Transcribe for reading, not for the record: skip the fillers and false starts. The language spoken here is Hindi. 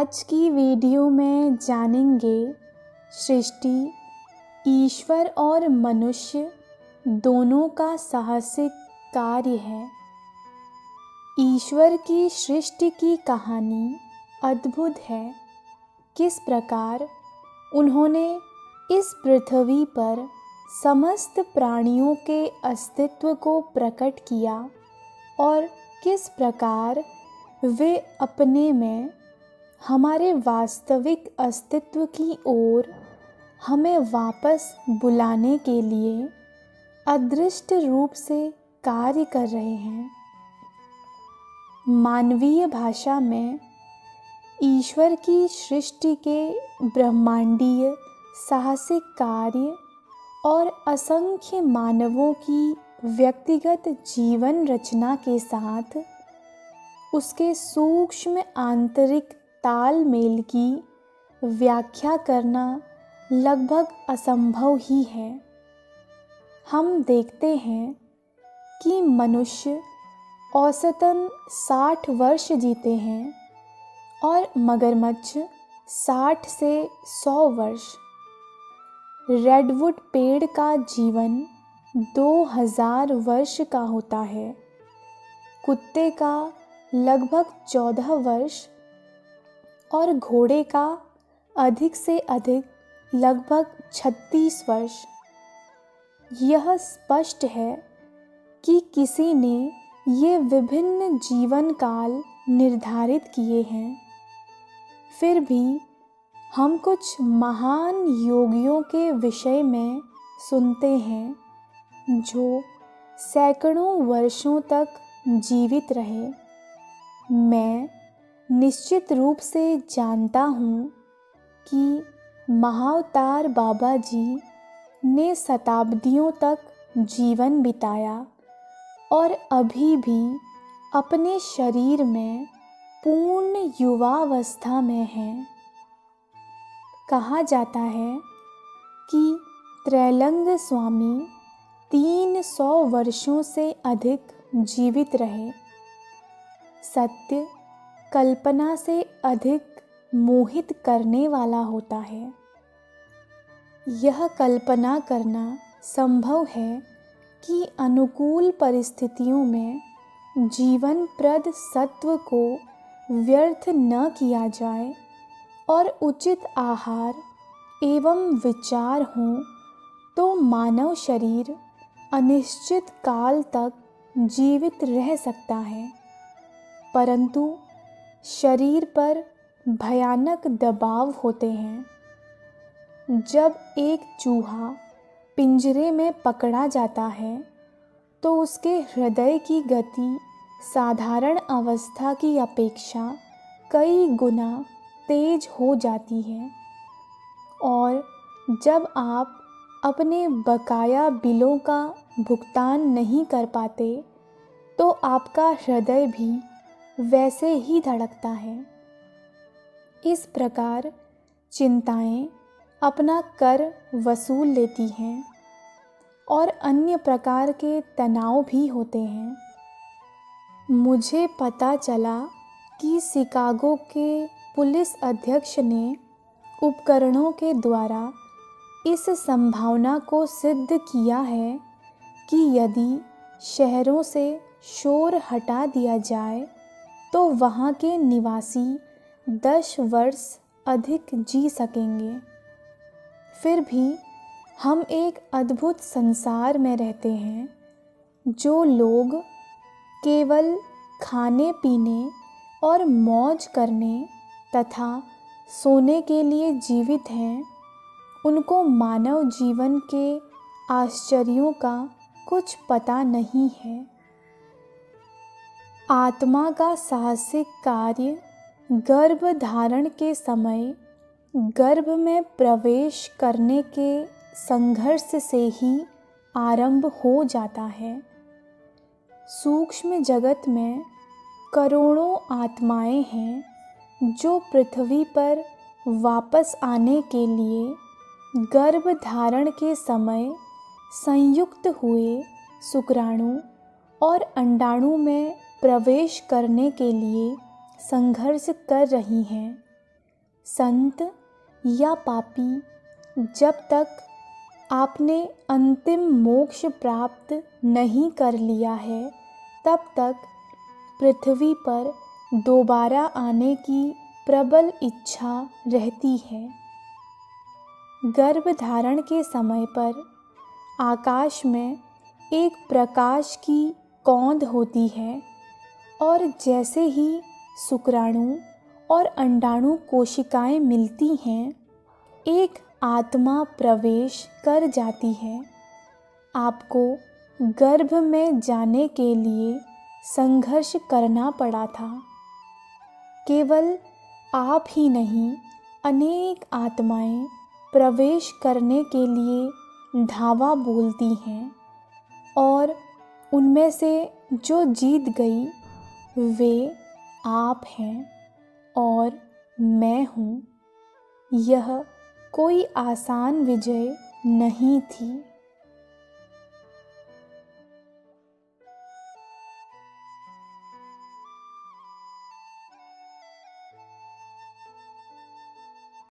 आज की वीडियो में जानेंगे सृष्टि, ईश्वर और मनुष्य दोनों का साहसिक कार्य है। ईश्वर की सृष्टि की कहानी अद्भुत है। किस प्रकार उन्होंने इस पृथ्वी पर समस्त प्राणियों के अस्तित्व को प्रकट किया और किस प्रकार वे अपने में हमारे वास्तविक अस्तित्व की ओर हमें वापस बुलाने के लिए अदृष्ट रूप से कार्य कर रहे हैं। मानवीय भाषा में ईश्वर की सृष्टि के ब्रह्मांडीय साहसिक कार्य और असंख्य मानवों की व्यक्तिगत जीवन रचना के साथ उसके सूक्ष्म आंतरिक तालमेल की व्याख्या करना लगभग असंभव ही है। हम देखते हैं कि मनुष्य औसतन 60 वर्ष जीते हैं और मगरमच्छ 60 से 100 वर्ष। रेडवुड पेड़ का जीवन 2000 वर्ष का होता है। कुत्ते का लगभग 14 वर्ष और घोड़े का अधिक से अधिक लगभग 36 वर्ष। यह स्पष्ट है कि किसी ने ये विभिन्न जीवन काल निर्धारित किए हैं। फिर भी हम कुछ महान योगियों के विषय में सुनते हैं जो सैकड़ों वर्षों तक जीवित रहे। मैं निश्चित रूप से जानता हूँ कि महाअवतार बाबा जी ने शताब्दियों तक जीवन बिताया और अभी भी अपने शरीर में पूर्ण युवावस्था में हैं। कहा जाता है कि त्रैलंग स्वामी 300 वर्षों से अधिक जीवित रहे। सत्य कल्पना से अधिक मोहित करने वाला होता है। यह कल्पना करना संभव है कि अनुकूल परिस्थितियों में जीवनप्रद सत्व को व्यर्थ न किया जाए और उचित आहार एवं विचार हों तो मानव शरीर अनिश्चित काल तक जीवित रह सकता है। परंतु शरीर पर भयानक दबाव होते हैं। जब एक चूहा पिंजरे में पकड़ा जाता है तो उसके हृदय की गति साधारण अवस्था की अपेक्षा कई गुना तेज हो जाती है और जब आप अपने बकाया बिलों का भुगतान नहीं कर पाते तो आपका हृदय भी वैसे ही धड़कता है। इस प्रकार चिंताएं अपना कर वसूल लेती हैं और अन्य प्रकार के तनाव भी होते हैं। मुझे पता चला कि शिकागो के पुलिस अध्यक्ष ने उपकरणों के द्वारा इस संभावना को सिद्ध किया है कि यदि शहरों से शोर हटा दिया जाए तो वहाँ के निवासी 10 वर्ष अधिक जी सकेंगे। फिर भी हम एक अद्भुत संसार में रहते हैं। जो लोग केवल खाने पीने और मौज करने तथा सोने के लिए जीवित हैं, उनको मानव जीवन के आश्चर्यों का कुछ पता नहीं है। आत्मा का साहसिक कार्य गर्भ धारण के समय गर्भ में प्रवेश करने के संघर्ष से ही आरंभ हो जाता है। सूक्ष्म जगत में करोड़ों आत्माएं हैं जो पृथ्वी पर वापस आने के लिए गर्भ धारण के समय संयुक्त हुए शुक्राणु और अंडाणु में प्रवेश करने के लिए संघर्ष कर रही हैं। संत या पापी, जब तक आपने अंतिम मोक्ष प्राप्त नहीं कर लिया है तब तक पृथ्वी पर दोबारा आने की प्रबल इच्छा रहती है। गर्भधारण के समय पर आकाश में एक प्रकाश की कौंध होती है और जैसे ही शुक्राणु और अंडाणु कोशिकाएं मिलती हैं, एक आत्मा प्रवेश कर जाती है। आपको गर्भ में जाने के लिए संघर्ष करना पड़ा था। केवल आप ही नहीं, अनेक आत्माएं प्रवेश करने के लिए धावा बोलती हैं और उनमें से जो जीत गई वे आप हैं और मैं हूँ। यह कोई आसान विजय नहीं थी।